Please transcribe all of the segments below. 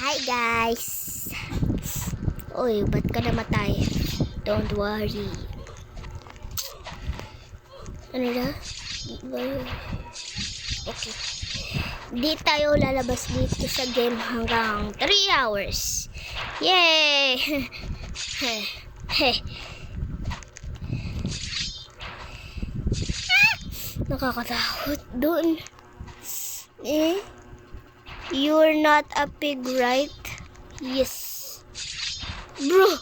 Hi guys. Uy, ba't ka namatay? Don't worry. Ano na? Okay. Di tayo lalabas dito sa game hanggang 3 hours. Yay! Nakakatakot doon. You're not a pig, right? Yes. Bro.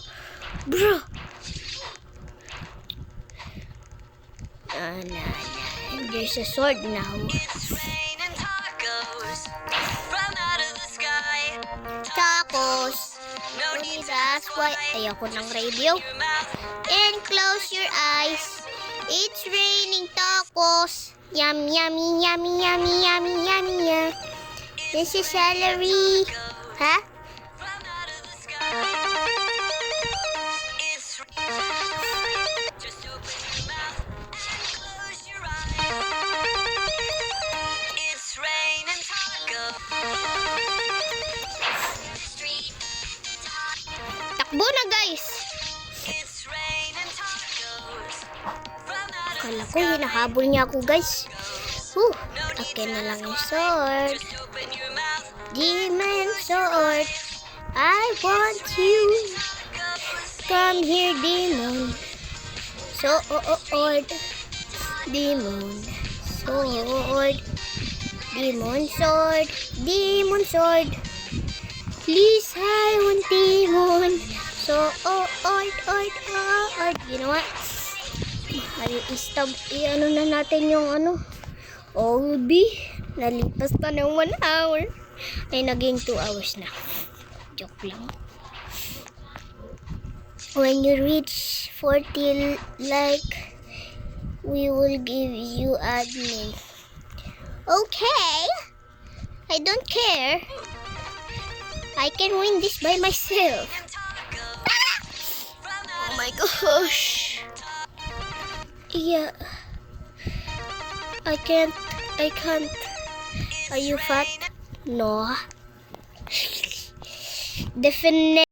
There's a sword now. Tacos. No need to ask why. Ayoko ng radio. And close your eyes. It's raining tacos. Yummy, yummy, yummy, yummy, yummy, yummy, yum. This is celery. Huh? Takbo na guys. Akala ko hinahabol niya ako guys. Akin na lang yung sword. Demon sword. I want you. Come here, demon. Sword. Demon sword. Demon sword. Demon sword. Please, I want demon. You know what? Ano na natin yung OB. Nalipas na ng 1 hour. Ay, naging 2 hours na. Joke lang. When you reach 40 like, we will give you admin. Okay. I don't care. I can win this by myself. Oh my gosh. Yeah. I can't. Are you fat? No. Definitely.